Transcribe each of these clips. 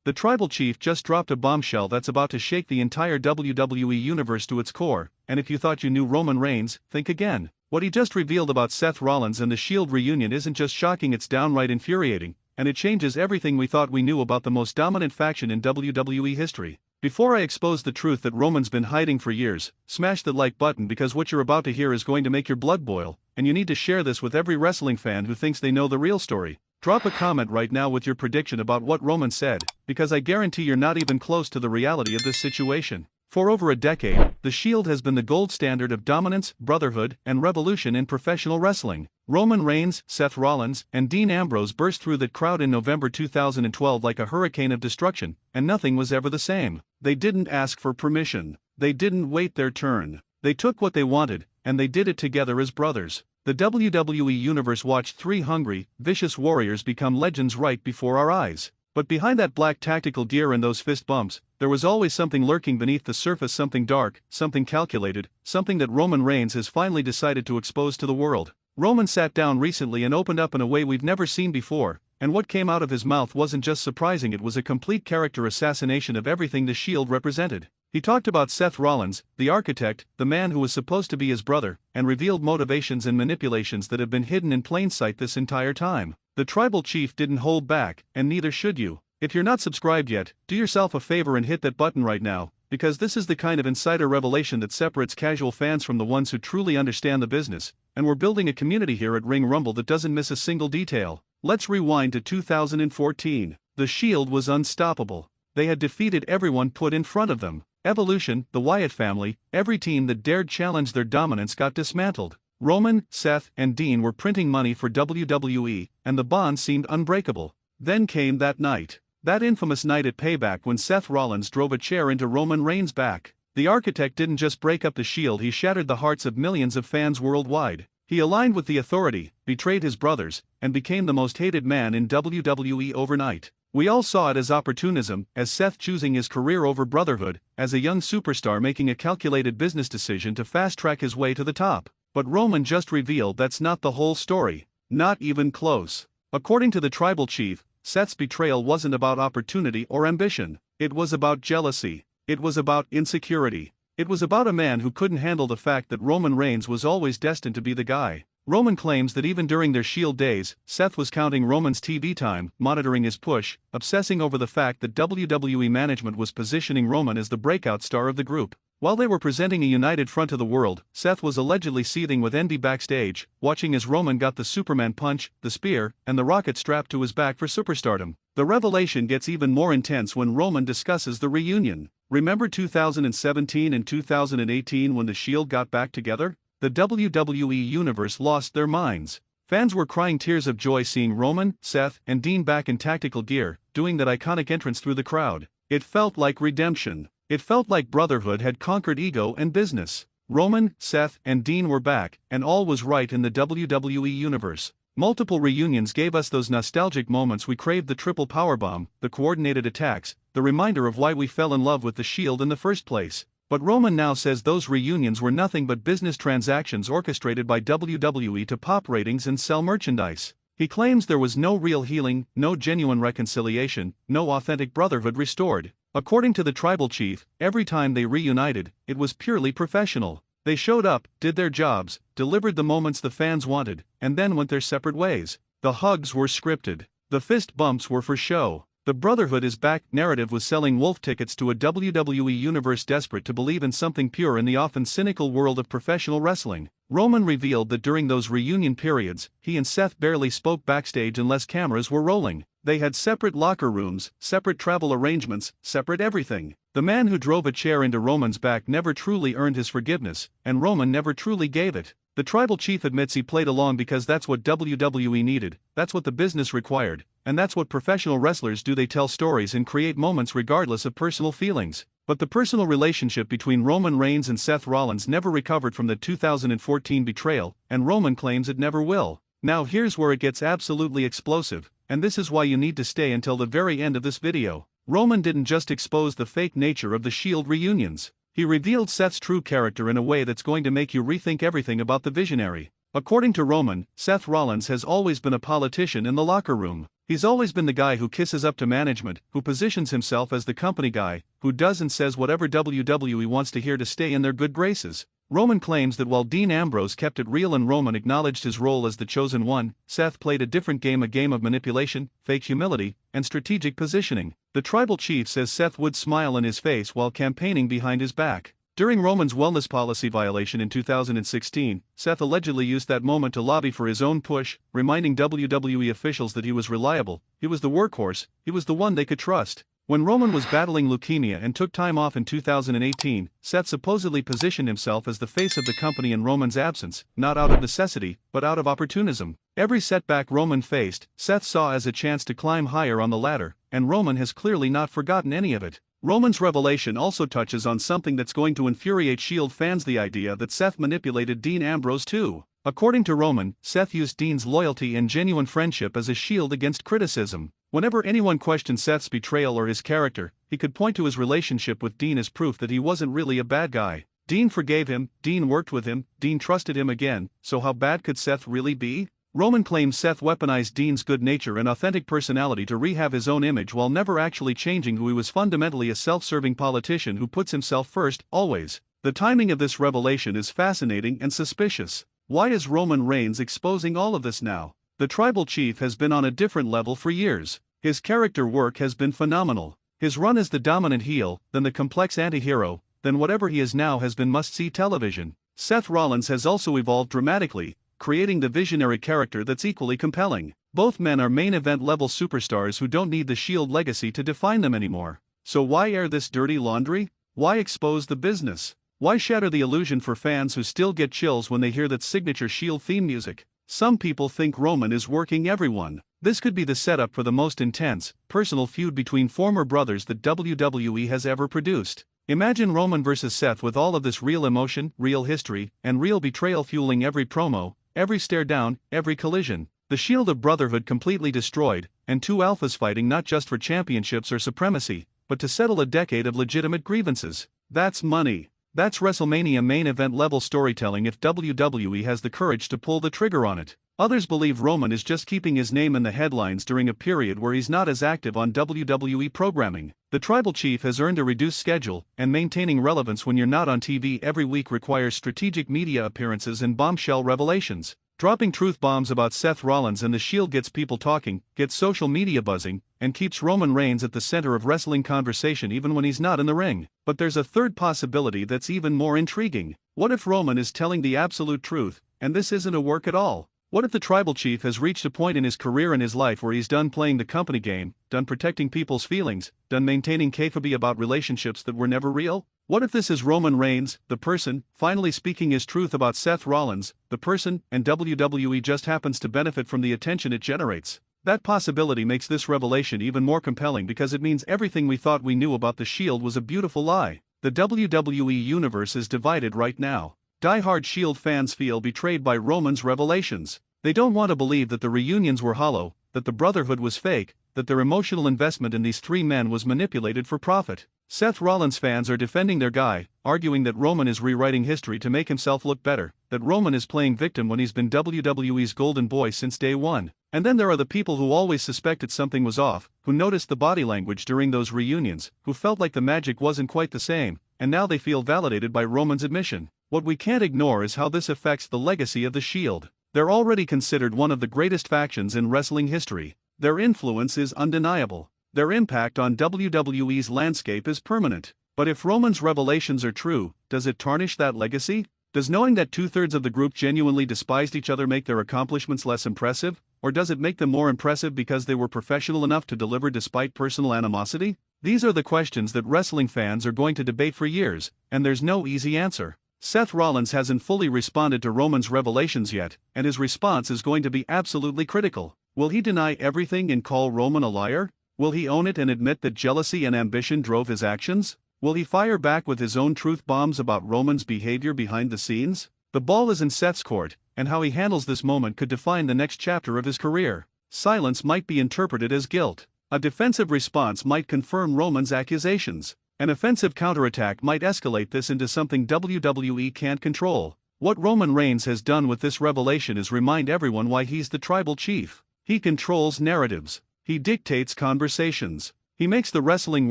The tribal chief just dropped a bombshell that's about to shake the entire WWE universe to its core, and if you thought you knew Roman Reigns, think again. What he just revealed about Seth Rollins and the Shield reunion isn't just shocking, it's downright infuriating, and it changes everything we thought we knew about the most dominant faction in WWE history. Before I expose the truth that Roman's been hiding for years, smash that like button because what you're about to hear is going to make your blood boil, and you need to share this with every wrestling fan who thinks they know the real story. Drop a comment right now with your prediction about what Roman said, because I guarantee you're not even close to the reality of this situation. For over a decade, the Shield has been the gold standard of dominance, brotherhood, and revolution in professional wrestling. Roman Reigns, Seth Rollins, and Dean Ambrose burst through that crowd in November 2012 like a hurricane of destruction, and nothing was ever the same. They didn't ask for permission. They didn't wait their turn. They took what they wanted, and they did it together as brothers. The WWE Universe watched three hungry, vicious warriors become legends right before our eyes. But behind that black tactical gear and those fist bumps, there was always something lurking beneath the surface, something dark, something calculated, something that Roman Reigns has finally decided to expose to the world. Roman sat down recently and opened up in a way we've never seen before, and what came out of his mouth wasn't just surprising, it was a complete character assassination of everything the Shield represented. He talked about Seth Rollins, the architect, the man who was supposed to be his brother, and revealed motivations and manipulations that have been hidden in plain sight this entire time. The tribal chief didn't hold back, and neither should you. If you're not subscribed yet, do yourself a favor and hit that button right now, because this is the kind of insider revelation that separates casual fans from the ones who truly understand the business, and we're building a community here at Ring Rumble that doesn't miss a single detail. Let's rewind to 2014. The Shield was unstoppable. They had defeated everyone put in front of them. Evolution, the Wyatt family, every team that dared challenge their dominance got dismantled. Roman, Seth, and Dean were printing money for WWE, and the bond seemed unbreakable. Then came that night. That infamous night at Payback when Seth Rollins drove a chair into Roman Reigns' back. The architect didn't just break up the Shield, he shattered the hearts of millions of fans worldwide. He aligned with the authority, betrayed his brothers, and became the most hated man in WWE overnight. We all saw it as opportunism, as Seth choosing his career over brotherhood, as a young superstar making a calculated business decision to fast-track his way to the top. But Roman just revealed that's not the whole story. Not even close. According to the tribal chief, Seth's betrayal wasn't about opportunity or ambition. It was about jealousy. It was about insecurity. It was about a man who couldn't handle the fact that Roman Reigns was always destined to be the guy. Roman claims that even during their Shield days, Seth was counting Roman's TV time, monitoring his push, obsessing over the fact that WWE management was positioning Roman as the breakout star of the group. While they were presenting a united front to the world, Seth was allegedly seething with envy backstage, watching as Roman got the Superman punch, the spear, and the rocket strapped to his back for superstardom. The revelation gets even more intense when Roman discusses the reunion. Remember 2017 and 2018 when the Shield got back together? The WWE Universe lost their minds. Fans were crying tears of joy seeing Roman, Seth, and Dean back in tactical gear, doing that iconic entrance through the crowd. It felt like redemption. It felt like brotherhood had conquered ego and business. Roman, Seth, and Dean were back, and all was right in the WWE Universe. Multiple reunions gave us those nostalgic moments we craved, the triple powerbomb, the coordinated attacks, the reminder of why we fell in love with the Shield in the first place. But Roman now says those reunions were nothing but business transactions orchestrated by WWE to pop ratings and sell merchandise. He claims there was no real healing, no genuine reconciliation, no authentic brotherhood restored. According to the tribal chief, every time they reunited, it was purely professional. They showed up, did their jobs, delivered the moments the fans wanted, and then went their separate ways. The hugs were scripted. The fist bumps were for show. The Brotherhood is back narrative was selling wolf tickets to a WWE universe desperate to believe in something pure in the often cynical world of professional wrestling. Roman revealed that during those reunion periods, he and Seth barely spoke backstage unless cameras were rolling. They had separate locker rooms, separate travel arrangements, separate everything. The man who drove a chair into Roman's back never truly earned his forgiveness, and Roman never truly gave it. The tribal chief admits he played along because that's what WWE needed, that's what the business required, and that's what professional wrestlers do. They tell stories and create moments regardless of personal feelings. But the personal relationship between Roman Reigns and Seth Rollins never recovered from the 2014 betrayal, and Roman claims it never will. Now here's where it gets absolutely explosive, and this is why you need to stay until the very end of this video. Roman didn't just expose the fake nature of the Shield reunions. He revealed Seth's true character in a way that's going to make you rethink everything about the visionary. According to Roman, Seth Rollins has always been a politician in the locker room. He's always been the guy who kisses up to management, who positions himself as the company guy, who does and says whatever WWE wants to hear to stay in their good graces. Roman claims that while Dean Ambrose kept it real and Roman acknowledged his role as the chosen one, Seth played a different game, a game of manipulation, fake humility, and strategic positioning. The tribal chief says Seth would smile in his face while campaigning behind his back. During Roman's wellness policy violation in 2016, Seth allegedly used that moment to lobby for his own push, reminding WWE officials that he was reliable, he was the workhorse, he was the one they could trust. When Roman was battling leukemia and took time off in 2018, Seth supposedly positioned himself as the face of the company in Roman's absence, not out of necessity, but out of opportunism. Every setback Roman faced, Seth saw as a chance to climb higher on the ladder, and Roman has clearly not forgotten any of it. Roman's revelation also touches on something that's going to infuriate Shield fans: the idea that Seth manipulated Dean Ambrose too. According to Roman, Seth used Dean's loyalty and genuine friendship as a shield against criticism. Whenever anyone questioned Seth's betrayal or his character, he could point to his relationship with Dean as proof that he wasn't really a bad guy. Dean forgave him, Dean worked with him, Dean trusted him again, so how bad could Seth really be? Roman claims Seth weaponized Dean's good nature and authentic personality to rehab his own image while never actually changing who he was, fundamentally a self-serving politician who puts himself first, always. The timing of this revelation is fascinating and suspicious. Why is Roman Reigns exposing all of this now? The tribal chief has been on a different level for years. His character work has been phenomenal. His run as the dominant heel, then the complex anti-hero, then whatever he is now has been must-see television. Seth Rollins has also evolved dramatically, creating the visionary character that's equally compelling. Both men are main event level superstars who don't need the Shield legacy to define them anymore. So why air this dirty laundry? Why expose the business? Why shatter the illusion for fans who still get chills when they hear that signature Shield theme music? Some people think Roman is working everyone. This could be the setup for the most intense, personal feud between former brothers that WWE has ever produced. Imagine Roman versus Seth with all of this real emotion, real history, and real betrayal fueling every promo, every stare down, every collision. The shield of brotherhood completely destroyed, and two alphas fighting not just for championships or supremacy, but to settle a decade of legitimate grievances. That's money. That's WrestleMania main event level storytelling if WWE has the courage to pull the trigger on it. Others believe Roman is just keeping his name in the headlines during a period where he's not as active on WWE programming. The tribal chief has earned a reduced schedule, and maintaining relevance when you're not on TV every week requires strategic media appearances and bombshell revelations. Dropping truth bombs about Seth Rollins and the Shield gets people talking, gets social media buzzing, and keeps Roman Reigns at the center of wrestling conversation even when he's not in the ring. But there's a third possibility that's even more intriguing. What if Roman is telling the absolute truth, and this isn't a work at all? What if the tribal chief has reached a point in his career and his life where he's done playing the company game, done protecting people's feelings, done maintaining kayfabe about relationships that were never real? What if this is Roman Reigns, the person, finally speaking his truth about Seth Rollins, the person, and WWE just happens to benefit from the attention it generates? That possibility makes this revelation even more compelling because it means everything we thought we knew about the Shield was a beautiful lie. The WWE universe is divided right now. Die-hard Shield fans feel betrayed by Roman's revelations. They don't want to believe that the reunions were hollow, that the brotherhood was fake, that their emotional investment in these three men was manipulated for profit. Seth Rollins fans are defending their guy, arguing that Roman is rewriting history to make himself look better, that Roman is playing victim when he's been WWE's golden boy since day one. And then there are the people who always suspected something was off, who noticed the body language during those reunions, who felt like the magic wasn't quite the same, and now they feel validated by Roman's admission. What we can't ignore is how this affects the legacy of the Shield. They're already considered one of the greatest factions in wrestling history. Their influence is undeniable. Their impact on WWE's landscape is permanent. But if Roman's revelations are true, does it tarnish that legacy? Does knowing that two-thirds of the group genuinely despised each other make their accomplishments less impressive? Or does it make them more impressive because they were professional enough to deliver despite personal animosity? These are the questions that wrestling fans are going to debate for years, and there's no easy answer. Seth Rollins hasn't fully responded to Roman's revelations yet, and his response is going to be absolutely critical. Will he deny everything and call Roman a liar? Will he own it and admit that jealousy and ambition drove his actions? Will he fire back with his own truth bombs about Roman's behavior behind the scenes? The ball is in Seth's court, and how he handles this moment could define the next chapter of his career. Silence might be interpreted as guilt. A defensive response might confirm Roman's accusations. An offensive counterattack might escalate this into something WWE can't control. What Roman Reigns has done with this revelation is remind everyone why he's the tribal chief. He controls narratives. He dictates conversations. He makes the wrestling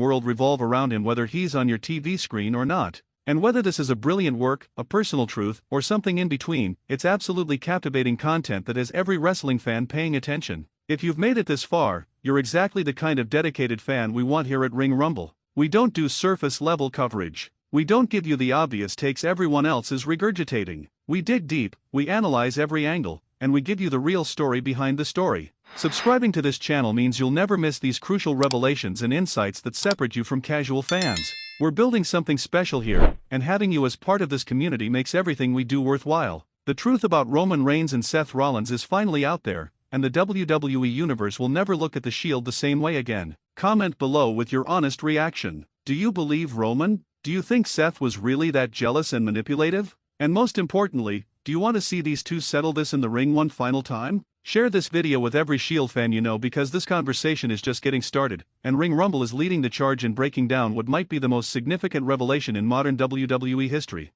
world revolve around him whether he's on your TV screen or not. And whether this is a brilliant work, a personal truth, or something in between, it's absolutely captivating content that has every wrestling fan paying attention. If you've made it this far, you're exactly the kind of dedicated fan we want here at Ring Rumble. We don't do surface-level coverage. We don't give you the obvious takes everyone else is regurgitating. We dig deep, we analyze every angle, and we give you the real story behind the story. Subscribing to this channel means you'll never miss these crucial revelations and insights that separate you from casual fans. We're building something special here, and having you as part of this community makes everything we do worthwhile. The truth about Roman Reigns and Seth Rollins is finally out there, and the WWE Universe will never look at the Shield the same way again. Comment below with your honest reaction. Do you believe Roman? Do you think Seth was really that jealous and manipulative? And most importantly, do you want to see these two settle this in the ring one final time? Share this video with every Shield fan you know because this conversation is just getting started, and Ring Rumble is leading the charge in breaking down what might be the most significant revelation in modern WWE history.